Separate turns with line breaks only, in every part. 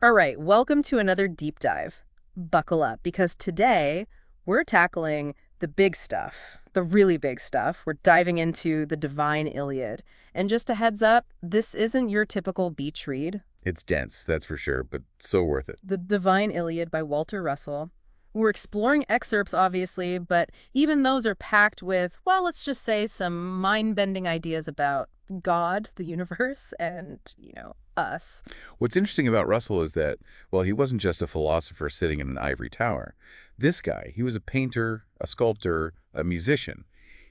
All right, welcome to another deep dive. Buckle up, because today we're tackling the big stuff, the really big stuff. We're diving into the Divine Iliad. And just a heads up, this isn't your typical beach read.
It's dense, that's for sure, but so worth it.
The Divine Iliad by Walter Russell. We're exploring excerpts, obviously, but even those are packed with, well, let's just say some mind-bending ideas about God, the universe, and, us.
What's interesting about Russell is that, well, he wasn't just a philosopher sitting in an ivory tower. This guy, he was a painter, a sculptor, a musician.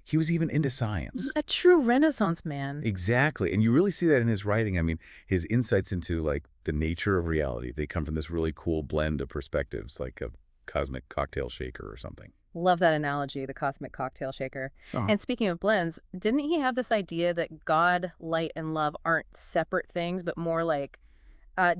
He was even into science.
A true Renaissance man.
Exactly. And you really see that in his writing. I mean, his insights into, like, the nature of reality, they come from this really cool blend of perspectives, like a cosmic cocktail shaker or something.
Love that analogy, the cosmic cocktail shaker.
Uh-huh.
And speaking of blends, didn't he have this idea that God, light, and love aren't separate things, but more like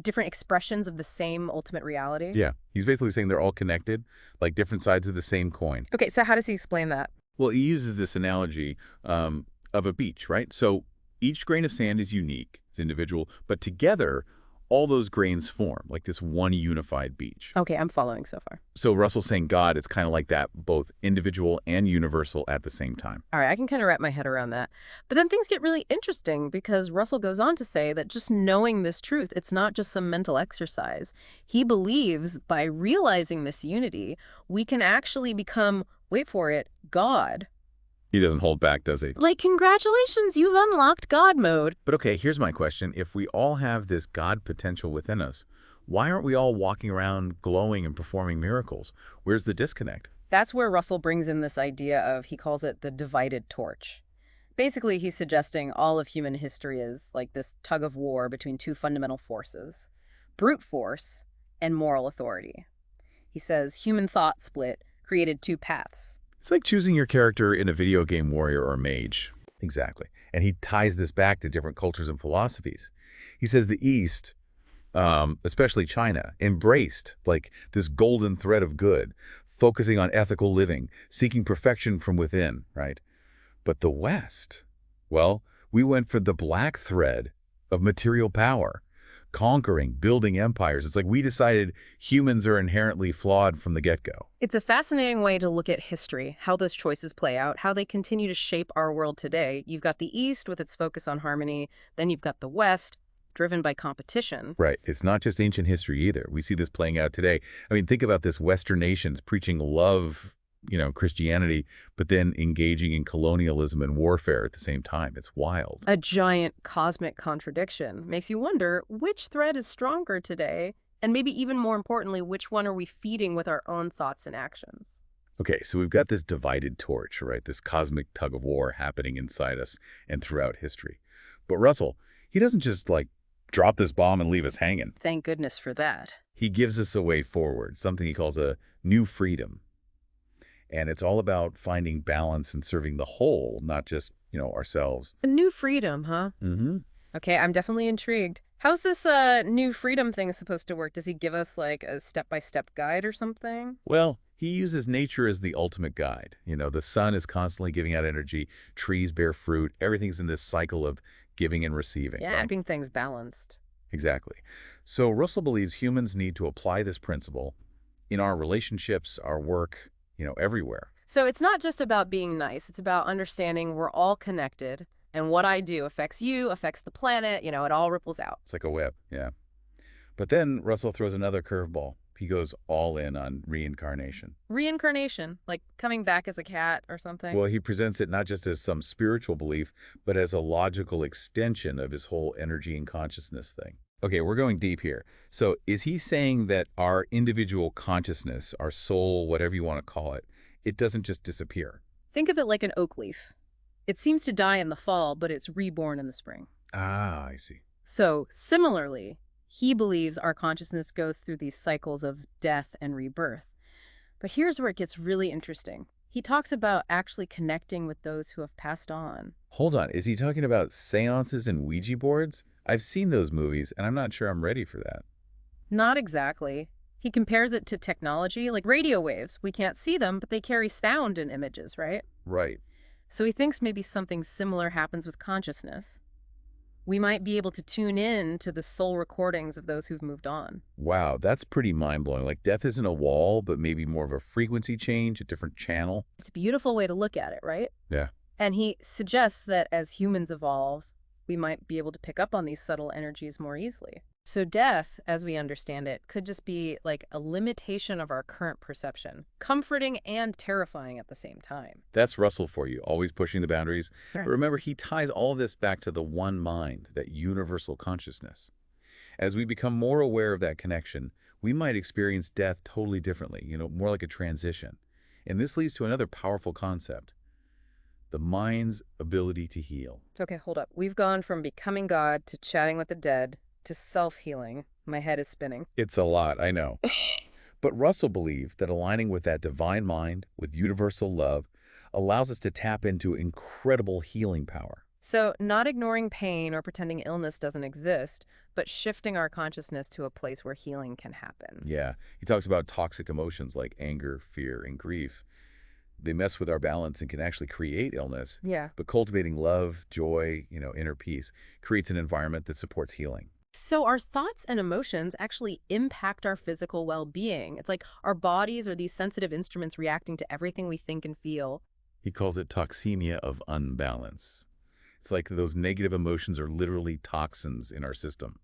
different expressions of the same ultimate reality?
Yeah. He's basically saying they're all connected, like different sides of the same coin.
Okay, so how does he explain that?
Well, he uses this analogy of a beach, right? So each grain of sand is unique, it's individual, but together, all those grains form like this one unified beach.
Okay, I'm following so far.
So Russell's saying God is kind of like that, both individual and universal at the same time.
All right, I can kind of wrap my head around that. But then things get really interesting because Russell goes on to say that just knowing this truth, it's not just some mental exercise. He believes by realizing this unity, we can actually become, wait for it, God.
He doesn't hold back, does he?
Like, congratulations, you've unlocked God mode.
But okay, here's my question. If we all have this God potential within us, why aren't we all walking around glowing and performing miracles? Where's the disconnect?
That's where Russell brings in this idea of, he calls it the divided torch. Basically, he's suggesting all of human history is like this tug of war between two fundamental forces, brute force and moral authority. He says human thought split created two paths.
It's like choosing your character in a video game, warrior or mage. Exactly. And he ties this back to different cultures and philosophies. He says the East, especially China, embraced like this golden thread of good, focusing on ethical living, seeking perfection from within, right? But the West, well, we went for the black thread of material power, conquering, building empires. It's like we decided humans are inherently flawed from the get-go.
It's a fascinating way to look at history, how those choices play out, how they continue to shape our world today. You've got the East with its focus on harmony, then you've got the West, driven by competition.
Right. It's not just ancient history either. We see this playing out today. I mean, think about this: Western nations preaching love, Christianity, but then engaging in colonialism and warfare at the same time. It's wild.
A giant cosmic contradiction. Makes you wonder which thread is stronger today, and maybe even more importantly, which one are we feeding with our own thoughts and actions?
Okay, so we've got this divided torch, right? This cosmic tug of war happening inside us and throughout history. But Russell, he doesn't just like drop this bomb and leave us hanging.
Thank goodness for that.
He gives us a way forward, something he calls a new freedom. And it's all about finding balance and serving the whole, not just, ourselves.
A new freedom, huh?
Mm-hmm.
Okay, I'm definitely intrigued. How's this new freedom thing supposed to work? Does he give us like a step-by-step guide or something?
Well, he uses nature as the ultimate guide. The sun is constantly giving out energy, trees bear fruit, everything's in this cycle of giving and receiving.
Yeah,
right?
keeping things balanced.
Exactly. So Russell believes humans need to apply this principle in our relationships, our work, everywhere.
So it's not just about being nice. It's about understanding we're all connected, and what I do affects you, affects the planet, it all ripples out.
It's like a web, yeah. But then Russell throws another curveball. He goes all in on reincarnation.
Reincarnation, like coming back as a cat or something?
Well, he presents it not just as some spiritual belief, but as a logical extension of his whole energy and consciousness thing. Okay, we're going deep here. So is he saying that our individual consciousness, our soul, whatever you want to call it, it doesn't just disappear?
Think of it like an oak leaf. It seems to die in the fall, but it's reborn in the spring.
Ah, I see.
So, similarly, he believes our consciousness goes through these cycles of death and rebirth. But here's where it gets really interesting. He talks about actually connecting with those who have passed on.
Hold on, is he talking about seances and Ouija boards? I've seen those movies, and I'm not sure I'm ready for that.
Not exactly. He compares it to technology, like radio waves. We can't see them, but they carry sound and images, right?
Right.
So he thinks maybe something similar happens with consciousness. we might be able to tune in to the soul recordings of those who've moved on.
Wow, that's pretty mind-blowing. Like death isn't a wall, but maybe more of a frequency change, a different channel.
It's a beautiful way to look at it, right?
Yeah.
And he suggests that as humans evolve, we might be able to pick up on these subtle energies more easily. So death, as we understand it, could just be like a limitation of our current perception, comforting and terrifying at the same time.
That's Russell for you, always pushing the boundaries.
Sure.
But remember, he ties all of this back to the one mind, that universal consciousness. As we become more aware of that connection, we might experience death totally differently, more like a transition. And this leads to another powerful concept, the mind's ability to heal.
Okay, hold up. We've gone from becoming God to chatting with the dead to self-healing. My head is spinning.
It's a lot, I know. But Russell believed that aligning with that divine mind, with universal love, allows us to tap into incredible healing power.
So not ignoring pain or pretending illness doesn't exist, but shifting our consciousness to a place where healing can happen.
Yeah, he talks about toxic emotions like anger, fear, and grief. They mess with our balance and can actually create illness.
Yeah.
But cultivating love, joy, inner peace creates an environment that supports healing.
So our thoughts and emotions actually impact our physical well-being. It's like our bodies are these sensitive instruments reacting to everything we think and feel.
He calls it toxemia of unbalance. It's like those negative emotions are literally toxins in our system.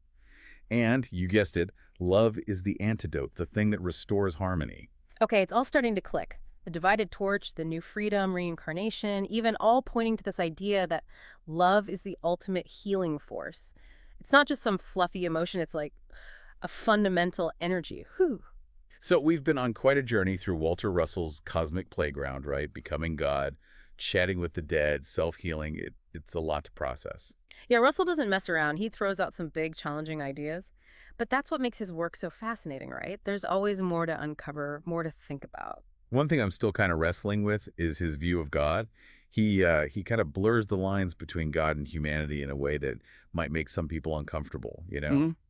And, you guessed it, love is the antidote, the thing that restores harmony.
Okay, it's all starting to click. The divided torch, the new freedom, reincarnation, even all pointing to this idea that love is the ultimate healing force. It's not just some fluffy emotion, it's like a fundamental energy. Whew.
So we've been on quite a journey through Walter Russell's cosmic playground, right? Becoming God, chatting with the dead, self-healing. It's a lot to process.
Yeah, Russell doesn't mess around. He throws out some big, challenging ideas. But that's what makes his work so fascinating, right? There's always more to uncover, more to think about.
One thing I'm still kind of wrestling with is his view of God. He kind of blurs the lines between God and humanity in a way that might make some people uncomfortable.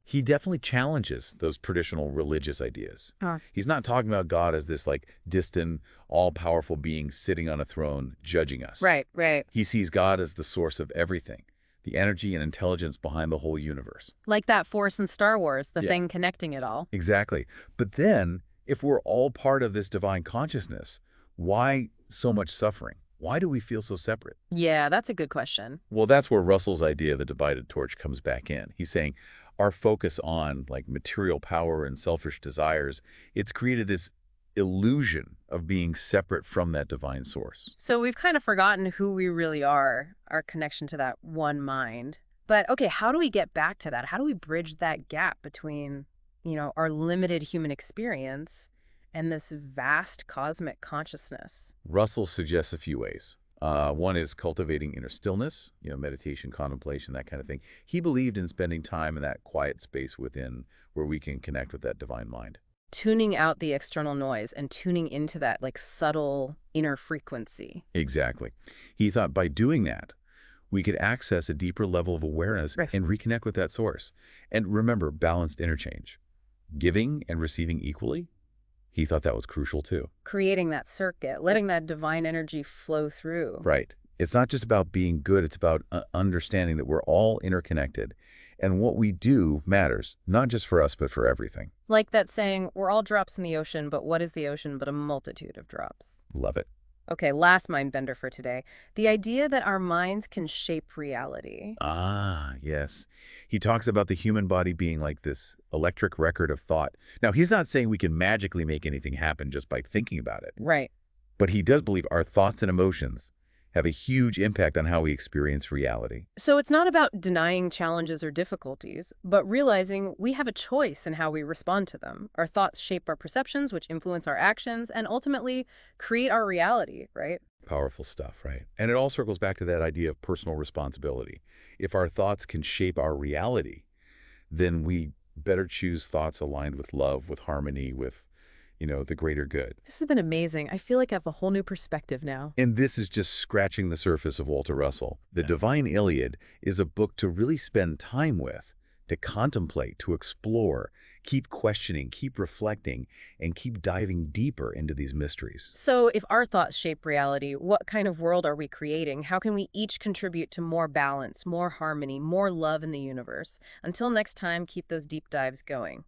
He definitely challenges those traditional religious ideas. He's not talking about God as this like distant, all-powerful being sitting on a throne judging us.
Right, right.
He sees God as the source of everything, the energy and intelligence behind the whole universe.
Like that force in Star Wars, the
Yeah.
thing connecting it all.
Exactly. But then, if we're all part of this divine consciousness, why so much suffering? Why do we feel so separate?
Yeah, that's a good question.
Well, that's where Russell's idea of the divided torch comes back in. He's saying our focus on like material power and selfish desires, it's created this illusion of being separate from that divine source.
So we've kind of forgotten who we really are, our connection to that one mind. But okay, how do we get back to that? How do we bridge that gap between, our limited human experience and this vast cosmic consciousness?
Russell suggests a few ways. One is cultivating inner stillness, meditation, contemplation, that kind of thing. He believed in spending time in that quiet space within where we can connect with that divine mind.
Tuning out the external noise and tuning into that like subtle inner frequency.
Exactly. He thought by doing that, we could access a deeper level of awareness
Right.
and reconnect with that source. And remember, balanced interchange. Giving and receiving equally, he thought that was crucial too.
Creating that circuit, letting that divine energy flow through.
Right. It's not just about being good, it's about understanding that we're all interconnected. And what we do matters, not just for us, but for everything.
Like that saying, we're all drops in the ocean, but what is the ocean but a multitude of drops?
Love it.
Okay, last mind bender for today. The idea that our minds can shape reality.
Ah, yes. He talks about the human body being like this electric record of thought. Now, he's not saying we can magically make anything happen just by thinking about it.
Right.
But he does believe our thoughts and emotions have a huge impact on how we experience reality.
So it's not about denying challenges or difficulties, but realizing we have a choice in how we respond to them. Our thoughts shape our perceptions, which influence our actions, and ultimately create our reality, right?
Powerful stuff, right? And it all circles back to that idea of personal responsibility. If our thoughts can shape our reality, then we better choose thoughts aligned with love, with harmony, with, the greater good.
This has been amazing. I feel like I have a whole new perspective now.
And this is just scratching the surface of Walter Russell. The Divine Iliad is a book to really spend time with, to contemplate, to explore, keep questioning, keep reflecting, and keep diving deeper into these mysteries.
So, if our thoughts shape reality, what kind of world are we creating? How can we each contribute to more balance, more harmony, more love in the universe? Until next time, keep those deep dives going.